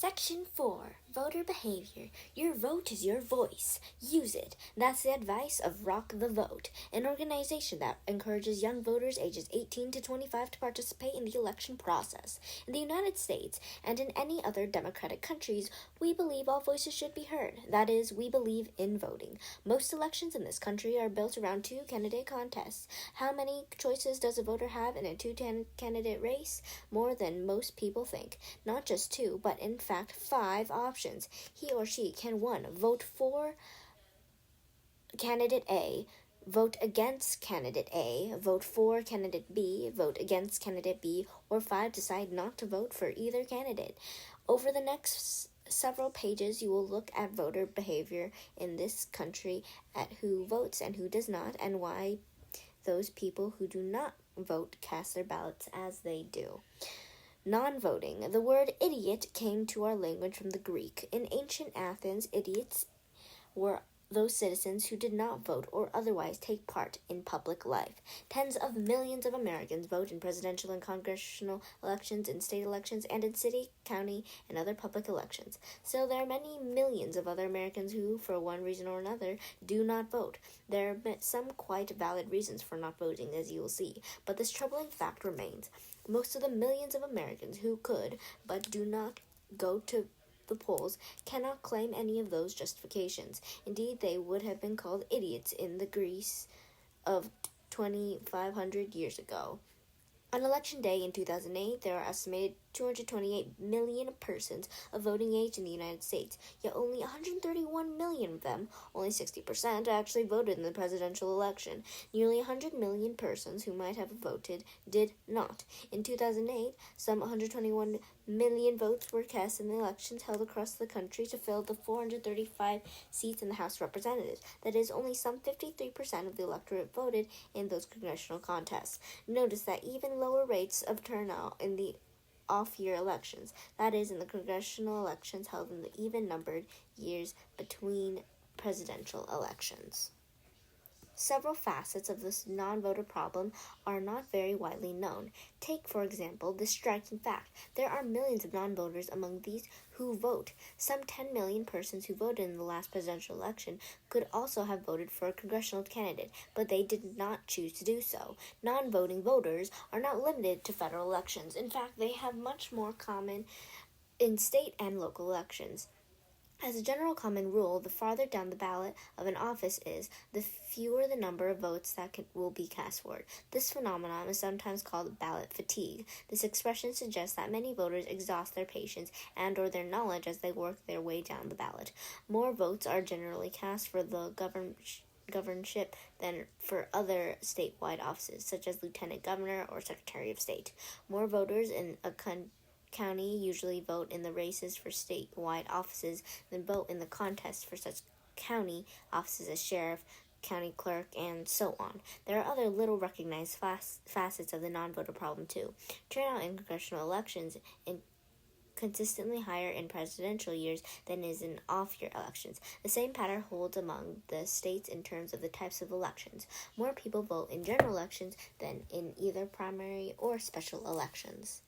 Section 4. Voter Behavior. Your vote is your voice. Use it. That's the advice of Rock the Vote, an organization that encourages young voters ages 18 to 25 to participate in the election process. In the United States and in any other democratic countries, we believe all voices should be heard. That is, we believe in voting. Most elections in this country are built around two-candidate contests. How many choices does a voter have in a two-candidate race? More than most people think. Not just two, but in fact 5 options. He or she can 1. Vote for candidate A, vote against candidate A, vote for candidate B, vote against candidate B, or 5. Decide not to vote for either candidate. Over the next several pages, you will look at voter behavior in this country, at who votes and who does not, and why those people who do not vote cast their ballots as they do. Non-voting. The word idiot came to our language from the Greek. In ancient Athens, idiots were those citizens who did not vote or otherwise take part in public life. Tens of millions of Americans vote in presidential and congressional elections, in state elections, and in city, county, and other public elections. Still, there are many millions of other Americans who, for one reason or another, do not vote. There are some quite valid reasons for not voting, as you will see, but this troubling fact remains. Most of the millions of Americans who could, but do not go to the polls, cannot claim any of those justifications. Indeed, they would have been called idiots in the Greece of 2,500 years ago. On Election Day in 2008, there are estimated 228 million persons of voting age in the United States, yet only 131 million of them, only 60%, actually voted in the presidential election. Nearly 100 million persons who might have voted did not. In 2008, some 121 million votes were cast in the elections held across the country to fill the 435 seats in the House of Representatives. That is, only some 53% of the electorate voted in those congressional contests. Notice that even lower rates of turnout in the off-year elections, that is, in the congressional elections held in the even-numbered years between presidential elections. Several facets of this non-voter problem are not very widely known. Take, for example, this striking fact. There are millions of non-voters among these who vote. Some 10 million persons who voted in the last presidential election could also have voted for a congressional candidate, but they did not choose to do so. Non-voting voters are not limited to federal elections. In fact, they have much more common in state and local elections. As a general common rule, the farther down the ballot of an office is, the fewer the number of votes that will be cast for it. This phenomenon is sometimes called ballot fatigue. This expression suggests that many voters exhaust their patience and or their knowledge as they work their way down the ballot. More votes are generally cast for the governorship than for other statewide offices, such as lieutenant governor or secretary of state. More voters in a county usually vote in the races for statewide offices than vote in the contest for such county offices as sheriff, county clerk, and so on. There are other little recognized facets of the non-voter problem too. Turnout in congressional elections is consistently higher in presidential years than is in off-year elections. The same pattern holds among the states in terms of the types of elections. More people vote in general elections than in either primary or special elections.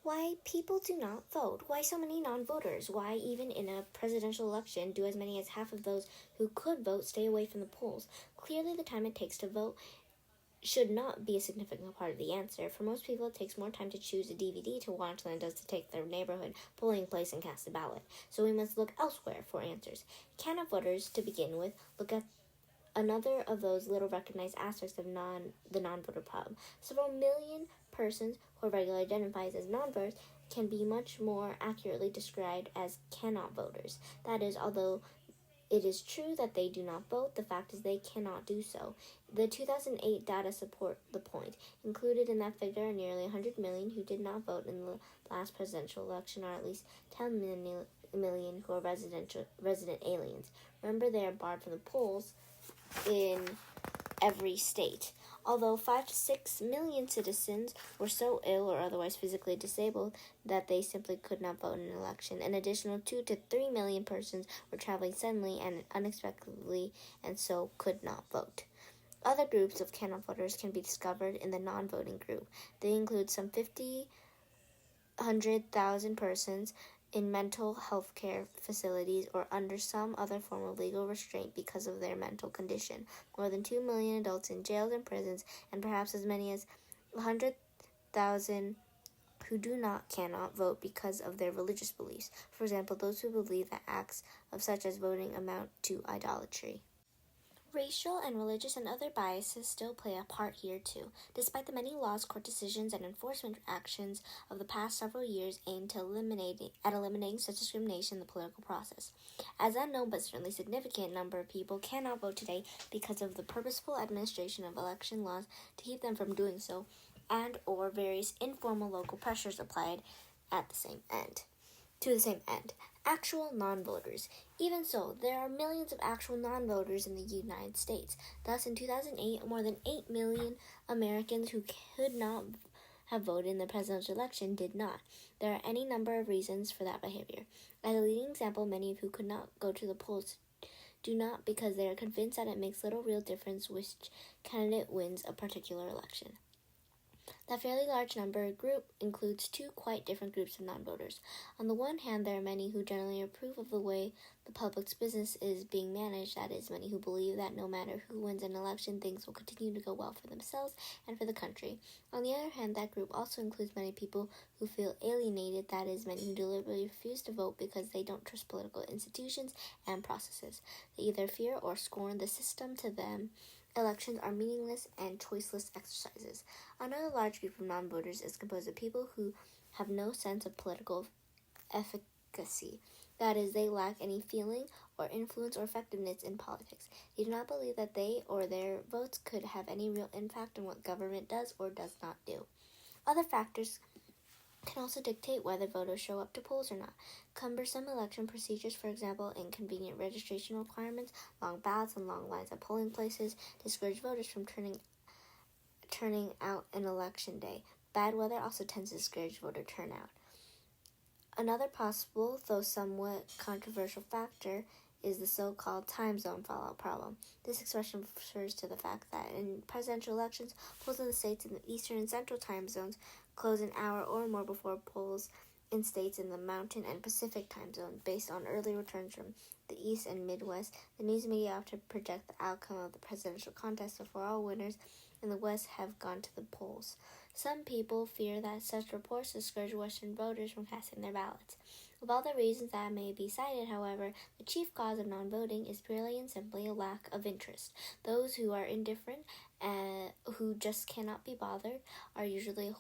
Why people do not vote? Why so many non-voters? Why, even in a presidential election, do as many as half of those who could vote stay away from the polls? Clearly, the time it takes to vote should not be a significant part of the answer. For most people, it takes more time to choose a DVD to watch than it does to take their neighborhood polling place and cast a ballot. So we must look elsewhere for answers. Cannot voters, to begin with, look at another of those little recognized aspects of the non-voter problem? Several million persons who are regularly identified as non-voters can be much more accurately described as cannot voters. That is, although it is true that they do not vote, the fact is they cannot do so. The 2008 data support the point. Included in that figure are nearly 100 million who did not vote in the last presidential election, or at least 10 million who are resident aliens. Remember, they are barred from the polls in every state. Although 5 to 6 million citizens were so ill or otherwise physically disabled that they simply could not vote in an election, an additional 2 to 3 million persons were traveling suddenly and unexpectedly and so could not vote. Other groups of cannot voters can be discovered in the non-voting group. They include some 50 100,000 persons in mental health care facilities or under some other form of legal restraint because of their mental condition, more than 2 million adults in jails and prisons, and perhaps as many as 100,000 who cannot vote because of their religious beliefs. For example, those who believe that acts of such as voting amount to idolatry. Racial and religious and other biases still play a part here too, despite the many laws, court decisions, and enforcement actions of the past several years aimed to eliminating such discrimination in the political process. As unknown but certainly significant number of people cannot vote today because of the purposeful administration of election laws to keep them from doing so, and or various informal local pressures applied at the same end. To the same end. Actual non-voters. Even so, there are millions of actual non-voters in the United States. Thus, in 2008, more than 8 million Americans who could not have voted in the presidential election did not. There are any number of reasons for that behavior. As a leading example, many of who could not go to the polls do not because they are convinced that it makes little real difference which candidate wins a particular election. That fairly large number group includes two quite different groups of non-voters. On the one hand, there are many who generally approve of the way the public's business is being managed, that is, many who believe that no matter who wins an election, things will continue to go well for themselves and for the country. On the other hand, that group also includes many people who feel alienated, that is, many who deliberately refuse to vote because they don't trust political institutions and processes. They either fear or scorn the system. To them, elections are meaningless and choiceless exercises. Another large group of non-voters is composed of people who have no sense of political efficacy. That is, they lack any feeling or influence or effectiveness in politics. They do not believe that they or their votes could have any real impact on what government does or does not do. Other factors can also dictate whether voters show up to polls or not. Cumbersome election procedures, for example, inconvenient registration requirements, long ballots, and long lines at polling places discourage voters from turning out an election day. Bad weather also tends to discourage voter turnout. Another possible, though somewhat controversial factor is the so-called time zone fallout problem. This expression refers to the fact that in presidential elections, polls in the states in the eastern and central time zones close an hour or more before polls in states in the mountain and Pacific time zone. Based on early returns from the East and Midwest, the news media often project the outcome of the presidential contest before all winners in the West have gone to the polls. Some people fear that such reports discourage Western voters from casting their ballots. Of all the reasons that may be cited, however, the chief cause of non-voting is purely and simply a lack of interest. Those who are indifferent and who just cannot be bothered are usually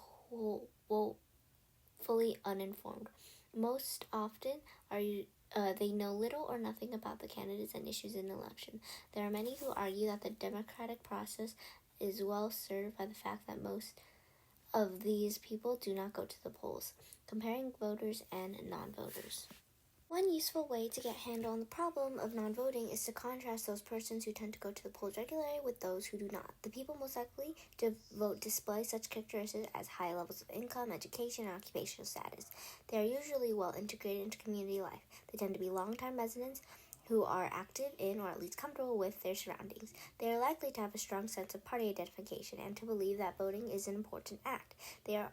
fully uninformed. Most often they know little or nothing about the candidates and issues in the election. There are many who argue that the democratic process is well served by the fact that most of these people do not go to the polls. Comparing voters and non-voters. One useful way to get a handle on the problem of non-voting is to contrast those persons who tend to go to the polls regularly with those who do not. The people most likely to vote display such characteristics as high levels of income, education, and occupational status. They are usually well integrated into community life. They tend to be long-time residents who are active in or at least comfortable with their surroundings. They are likely to have a strong sense of party identification and to believe that voting is an important act. They are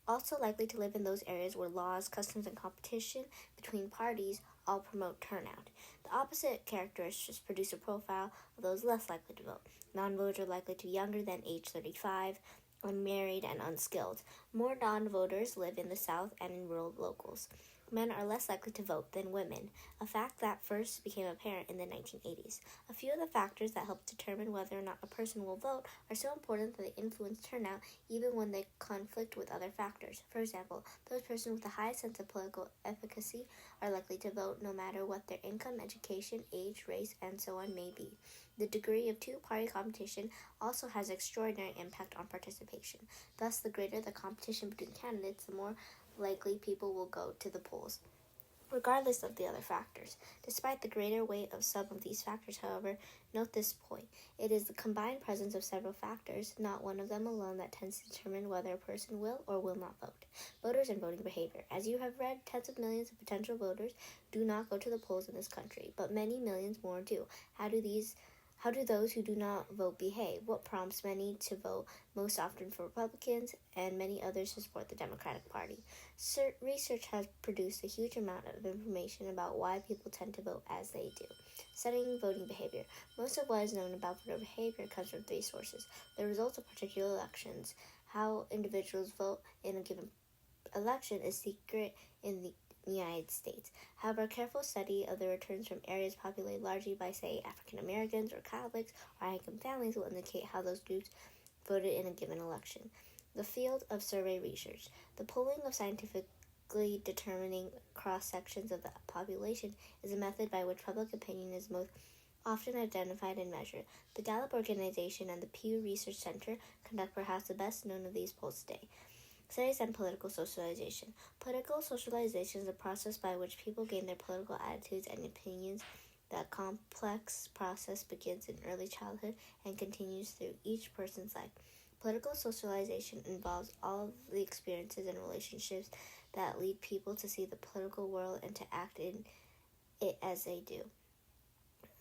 also likely to live in those areas where laws, customs, and competition between parties all promote turnout. The opposite characteristics produce a profile of those less likely to vote. Non-voters are likely to be younger than age 35, unmarried, and unskilled. More non-voters live in the South and in rural locals. Men are less likely to vote than women, a fact that first became apparent in the 1980s. A few of the factors that help determine whether or not a person will vote are so important that they influence turnout even when they conflict with other factors. For example, those persons with a high sense of political efficacy are likely to vote no matter what their income, education, age, race, and so on may be. The degree of two-party competition also has extraordinary impact on participation. Thus, the greater the competition between candidates, the more likely people will go to the polls, regardless of the other factors. Despite the greater weight of some of these factors, however, note this point. It is the combined presence of several factors, not one of them alone, that tends to determine whether a person will or will not vote. Voters and voting behavior. As you have read, tens of millions of potential voters do not go to the polls in this country, but many millions more do. How do these How do those who do not vote behave? What prompts many to vote most often for Republicans and many others to support the Democratic Party? Research has produced a huge amount of information about why people tend to vote as they do. Studying voting behavior. Most of what is known about voter behavior comes from three sources: the results of particular elections. How individuals vote in a given election is secret in the United States. However, a careful study of the returns from areas populated largely by, say, African Americans or Catholics or high-income families will indicate how those groups voted in a given election. The field of survey research. The polling of scientifically determining cross-sections of the population is a method by which public opinion is most often identified and measured. The Gallup Organization and the Pew Research Center conduct perhaps the best known of these polls today. Studies and political socialization. Political socialization is a process by which people gain their political attitudes and opinions. The complex process begins in early childhood and continues through each person's life. Political socialization involves all of the experiences and relationships that lead people to see the political world and to act in it as they do.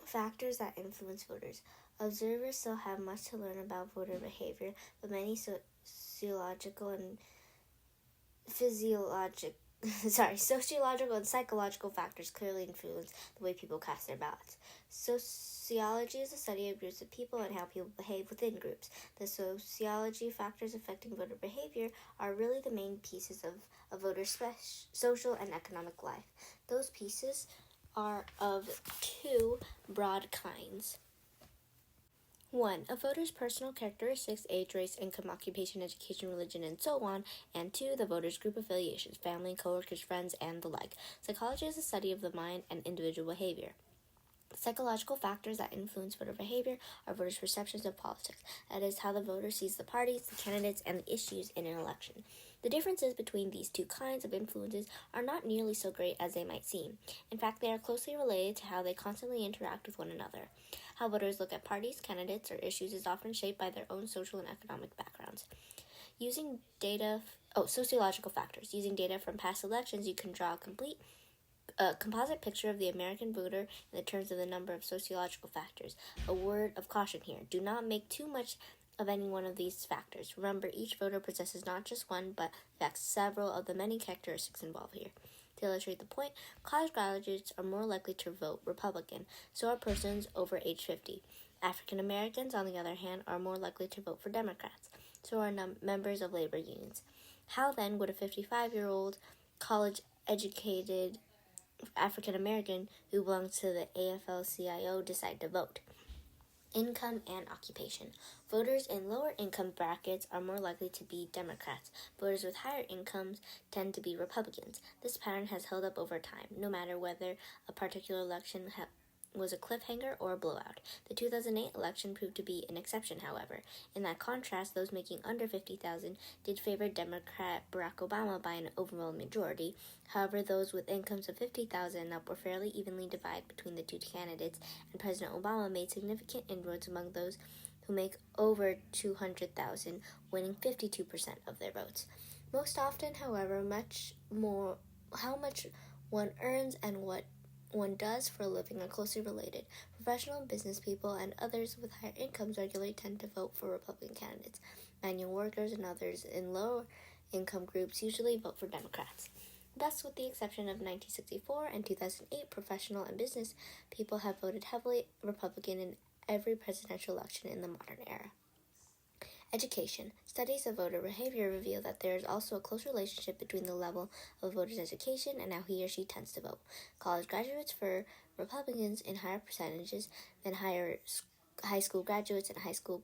Factors that influence voters. Observers still have much to learn about voter behavior, but many sociological and psychological factors clearly influence the way people cast their ballots. Sociology is the study of groups of people and how people behave within groups. The sociology factors affecting voter behavior are really the main pieces of a voter's social and economic life. Those pieces are of two broad kinds. 1. A voter's personal characteristics, age, race, income, occupation, education, religion, and so on. And 2. The voter's group affiliations, family, coworkers, friends, and the like. Psychology is the study of the mind and individual behavior. Psychological factors that influence voter behavior are voters' perceptions of politics. That is, how the voter sees the parties, the candidates, and the issues in an election. The differences between these two kinds of influences are not nearly so great as they might seem. In fact, they are closely related to how they constantly interact with one another. How voters look at parties, candidates, or issues is often shaped by their own social and economic backgrounds. Sociological factors. Using data from past elections, you can draw a composite picture of the American voter in the terms of the number of sociological factors. A word of caution here: do not make too much of any one of these factors. Remember, each voter possesses not just one, but in fact several of the many characteristics involved here. To illustrate the point, college graduates are more likely to vote Republican, so are persons over age 50. African Americans, on the other hand, are more likely to vote for Democrats, so are members of labor unions. How then would a 55-year-old college-educated African American who belongs to the AFL-CIO decide to vote? Income and occupation. Voters in lower income brackets are more likely to be Democrats. Voters with higher incomes tend to be Republicans. This pattern has held up over time, no matter whether a particular election was a cliffhanger or a blowout. The 2008 election proved to be an exception, however. In that contrast, those making under $50,000 did favor Democrat Barack Obama by an overwhelming majority. However, those with incomes of $50,000 and up were fairly evenly divided between the two candidates, and President Obama made significant inroads among those who make over $200,000, winning 52% of their votes. Most often, however, how much one earns and what one does for a living are closely related. Professional and business people and others with higher incomes regularly tend to vote for Republican candidates. Manual workers and others in lower income groups usually vote for Democrats. Thus, with the exception of 1964 and 2008, professional and business people have voted heavily Republican in every presidential election in the modern era. Education. Studies of voter behavior reveal that there is also a close relationship between the level of a voter's education and how he or she tends to vote. College graduates for Republicans in higher percentages than high school graduates, and high school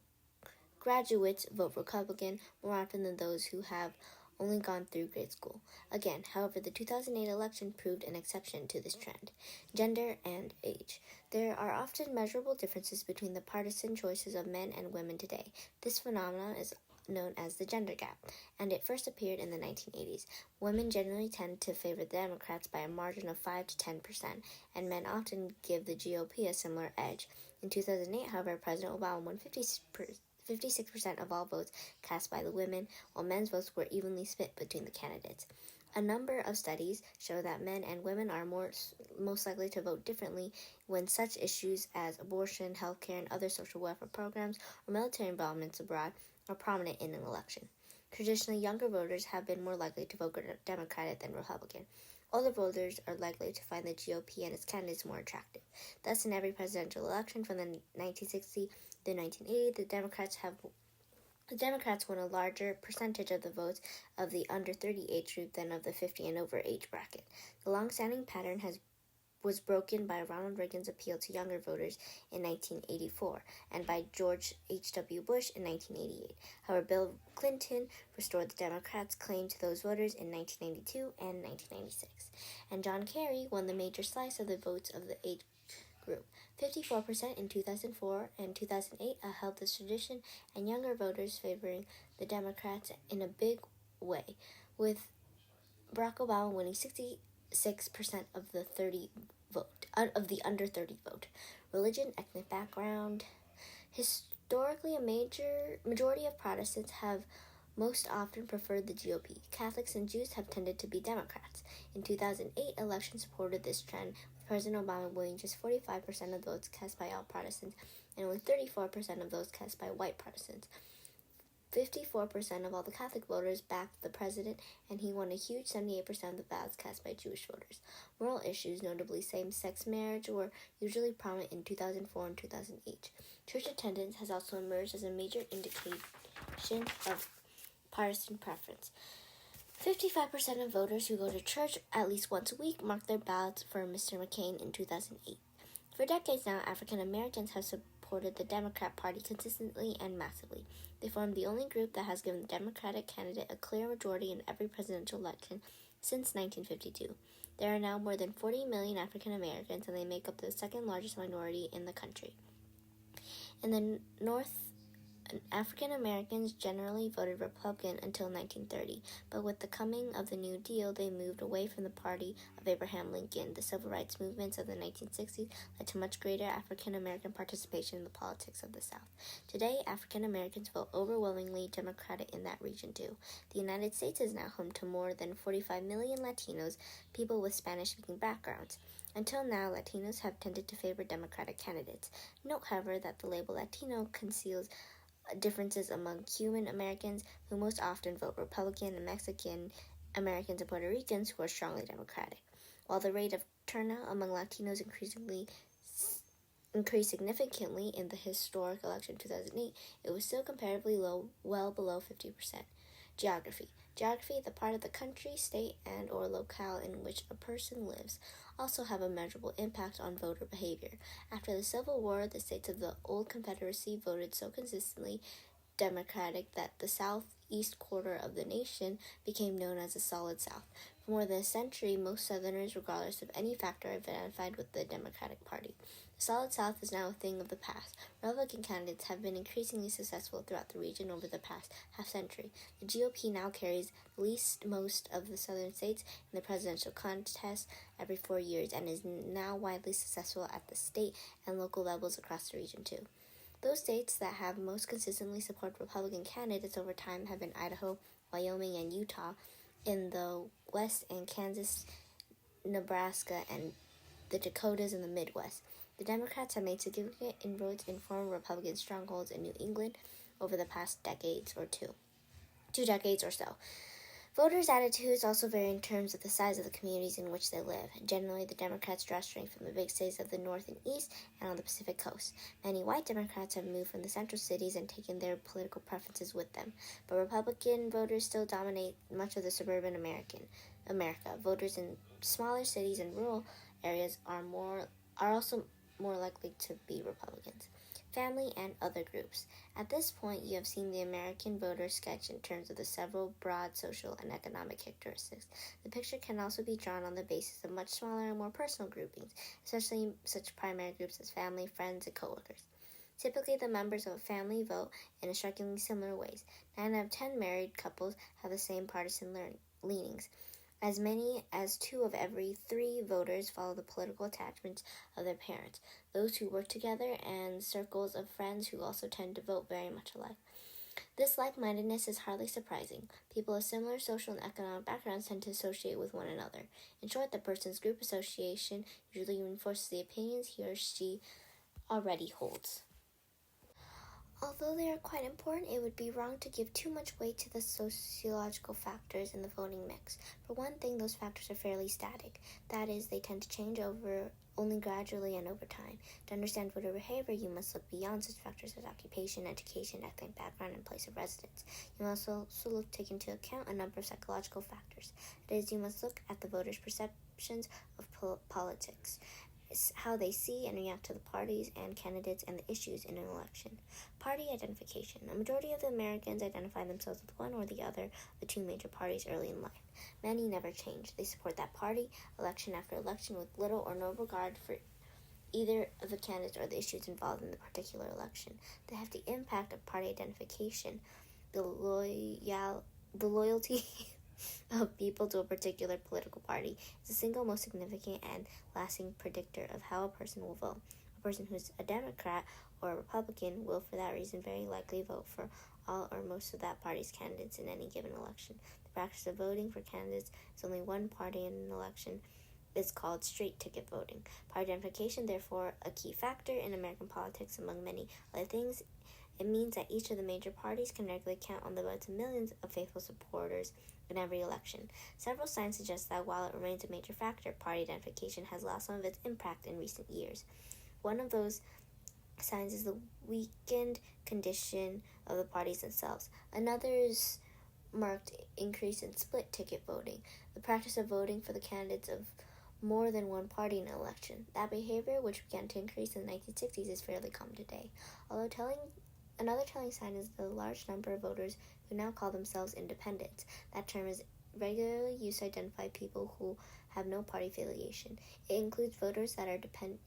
graduates vote Republican more often than those who have only gone through grade school. Again, however, the 2008 election proved an exception to this trend. Gender and age. There are often measurable differences between the partisan choices of men and women today. This phenomenon is known as the gender gap, and it first appeared in the 1980s. Women generally tend to favor the Democrats by a margin of 5 to 10%, and men often give the GOP a similar edge. In 2008, however, President Obama won 56% of all votes cast by the women, while men's votes were evenly split between the candidates. A number of studies show that men and women are most likely to vote differently when such issues as abortion, healthcare, and other social welfare programs or military involvements abroad are prominent in an election. Traditionally, younger voters have been more likely to vote Democratic than Republican. Older voters are likely to find the GOP and its candidates more attractive. Thus, in every presidential election from the 1960 to the 1980, the Democrats won a larger percentage of the votes of the under 30 age group than of the 50 and over age bracket. The long-standing pattern was broken by Ronald Reagan's appeal to younger voters in 1984 and by George H.W. Bush in 1988. However, Bill Clinton restored the Democrats' claim to those voters in 1992 and 1996, and John Kerry won the major slice of the votes of the age group. 54% in 2004 and 2008 upheld this tradition, and younger voters favoring the Democrats in a big way, with Barack Obama winning 66% of the under 30 vote. Religion, ethnic background. Historically, a majority of Protestants have most often preferred the GOP. Catholics and Jews have tended to be Democrats. In 2008, elections supported this trend, with President Obama winning just 45% of votes cast by all Protestants and only 34% of those cast by white Protestants. 54% of all the Catholic voters backed the president, and he won a huge 78% of the ballots cast by Jewish voters. Moral issues, notably same-sex marriage, were usually prominent in 2004 and 2008. Church attendance has also emerged as a major indication of partisan preference. 55% of voters who go to church at least once a week marked their ballots for Mr. McCain in 2008. For decades now, African Americans have supported the Democrat Party consistently and massively. They form the only group that has given the Democratic candidate a clear majority in every presidential election since 1952. There are now more than 40 million African Americans, and they make up the second largest minority in the country. In the North, African Americans generally voted Republican until 1930, but with the coming of the New Deal, they moved away from the party of Abraham Lincoln. The civil rights movements of the 1960s led to much greater African American participation in the politics of the South. Today, African Americans vote overwhelmingly Democratic in that region too. The United States is now home to more than 45 million Latinos, people with Spanish-speaking backgrounds. Until now, Latinos have tended to favor Democratic candidates. Note, however, that the label Latino conceals differences among Cuban Americans, who most often vote Republican, and Mexican Americans and Puerto Ricans, who are strongly Democratic. While the rate of turnout among Latinos increased significantly in the historic election of 2008, it was still comparatively low, well below 50%. Geography. Geography, the part of the country, state, and or locale in which a person lives, also have a measurable impact on voter behavior. After the Civil War, the states of the old Confederacy voted so consistently Democratic that the southeast quarter of the nation became known as the Solid South. For more than a century, most Southerners, regardless of any factor, identified with the Democratic Party. The Solid South is now a thing of the past. Republican candidates have been increasingly successful throughout the region over the past half-century. The GOP now carries most of the southern states in the presidential contest every 4 years and is now widely successful at the state and local levels across the region too. Those states that have most consistently supported Republican candidates over time have been Idaho, Wyoming, and Utah in the West, and Kansas, Nebraska, and the Dakotas in the Midwest. The Democrats have made significant inroads in former Republican strongholds in New England over the past two decades or so. Voters' attitudes also vary in terms of the size of the communities in which they live. Generally, the Democrats draw strength from the big cities of the North and East and on the Pacific Coast. Many white Democrats have moved from the central cities and taken their political preferences with them, but Republican voters still dominate much of the suburban America. Voters in smaller cities and rural areas are also more likely to be Republicans. Family and other groups. At this point, you have seen the American voter sketch in terms of the several broad social and economic characteristics. The picture can also be drawn on the basis of much smaller and more personal groupings, especially such primary groups as family, friends, and coworkers. Typically, the members of a family vote in strikingly similar ways. 9 out of 10 married couples have the same partisan leanings. As many as 2 of every 3 voters follow the political attachments of their parents, those who work together, and circles of friends who also tend to vote very much alike. This like-mindedness is hardly surprising. People of similar social and economic backgrounds tend to associate with one another. In short, the person's group association usually reinforces the opinions he or she already holds. Although they are quite important, it would be wrong to give too much weight to the sociological factors in the voting mix. For one thing, those factors are fairly static. That is, they tend to change only gradually and over time. To understand voter behavior, you must look beyond such factors as occupation, education, ethnic background, and place of residence. You must also take into account a number of psychological factors. That is, you must look at the voters' perceptions of politics, how they see and react to the parties and candidates and the issues in an election. Party identification. A majority of the Americans identify themselves with one or the other of the two major parties early in life. Many never change. They support that party, election after election, with little or no regard for either of the candidates or the issues involved in the particular election. The hefty impact of party identification, the loyalty of people to a particular political party is the single most significant and lasting predictor of how a person will vote. A person who's a Democrat or a Republican will, for that reason, very likely vote for all or most of that party's candidates in any given election. The practice of voting for candidates is only one party in an election is called straight ticket voting. Party identification, therefore, a key factor in American politics among many other things. It means that each of the major parties can regularly count on the votes of millions of faithful supporters in every election. Several signs suggest that while it remains a major factor, party identification has lost some of its impact in recent years. One of those signs is the weakened condition of the parties themselves. Another is marked increase in split ticket voting, the practice of voting for the candidates of more than one party in an election. That behavior, which began to increase in the 1960s, is fairly common today. Another telling sign is the large number of voters who now call themselves independents. That term is regularly used to identify people who have no party affiliation. It includes voters that are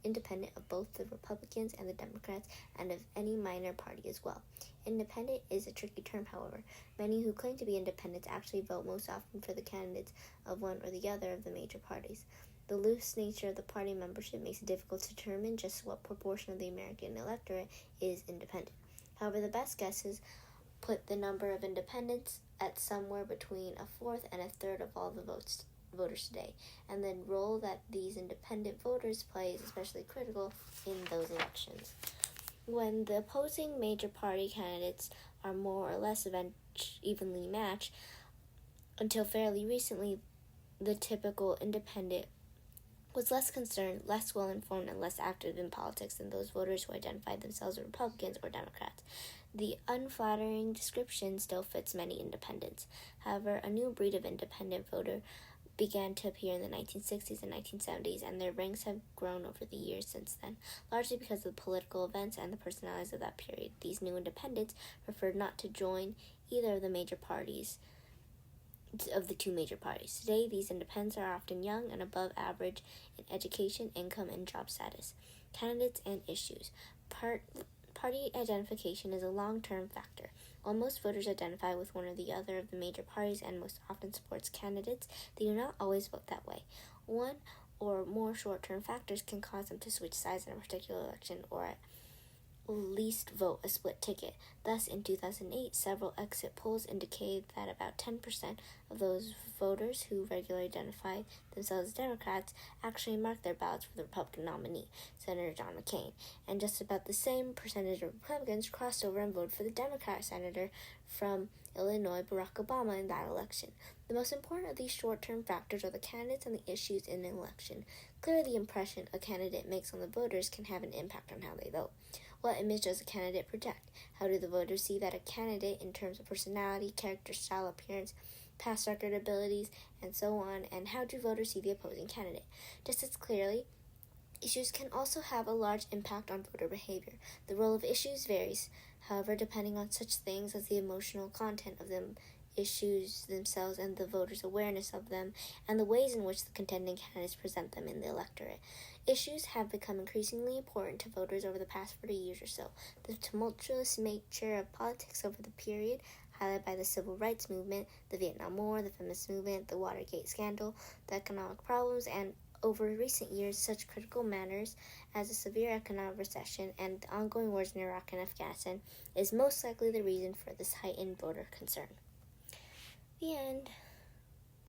independent of both the Republicans and the Democrats and of any minor party as well. Independent is a tricky term, however. Many who claim to be independents actually vote most often for the candidates of one or the other of the major parties. The loose nature of the party membership makes it difficult to determine just what proportion of the American electorate is independent. However, the best guesses put the number of independents at somewhere between a fourth and a third of all the voters today, and the role that these independent voters play is especially critical in those elections. When the opposing major party candidates are more or less evenly matched, until fairly recently, the typical independent was less concerned, less well-informed, and less active in politics than those voters who identified themselves as Republicans or Democrats. The unflattering description still fits many independents. However, a new breed of independent voter began to appear in the 1960s and 1970s, and their ranks have grown over the years since then, largely because of the political events and the personalities of that period. These new independents preferred not to join either of the two major parties. Today, these independents are often young and above average in education, income, and job status. Candidates and issues. Party identification is a long-term factor. While most voters identify with one or the other of the major parties and most often supports candidates, they do not always vote that way. One or more short-term factors can cause them to switch sides in a particular election or at least vote a split ticket. Thus, in 2008, several exit polls indicated that about 10% of those voters who regularly identified themselves as Democrats actually marked their ballots for the Republican nominee, Senator John McCain, and just about the same percentage of Republicans crossed over and voted for the Democrat senator from Illinois, Barack Obama, in that election. The most important of these short-term factors are the candidates and the issues in an election. Clearly, the impression a candidate makes on the voters can have an impact on how they vote. What image does a candidate project? How do the voters see that a candidate in terms of personality, character, style, appearance, past record abilities, and so on? And how do voters see the opposing candidate? Just as clearly, issues can also have a large impact on voter behavior. The role of issues varies, however, depending on such things as the emotional content of them, issues themselves and the voters' awareness of them, and the ways in which the contending candidates present them in the electorate. Issues have become increasingly important to voters over the past 40 years or so. The tumultuous nature of politics over the period, highlighted by the Civil Rights Movement, the Vietnam War, the feminist movement, the Watergate scandal, the economic problems, and over recent years, such critical matters as a severe economic recession and the ongoing wars in Iraq and Afghanistan is most likely the reason for this heightened voter concern. The end.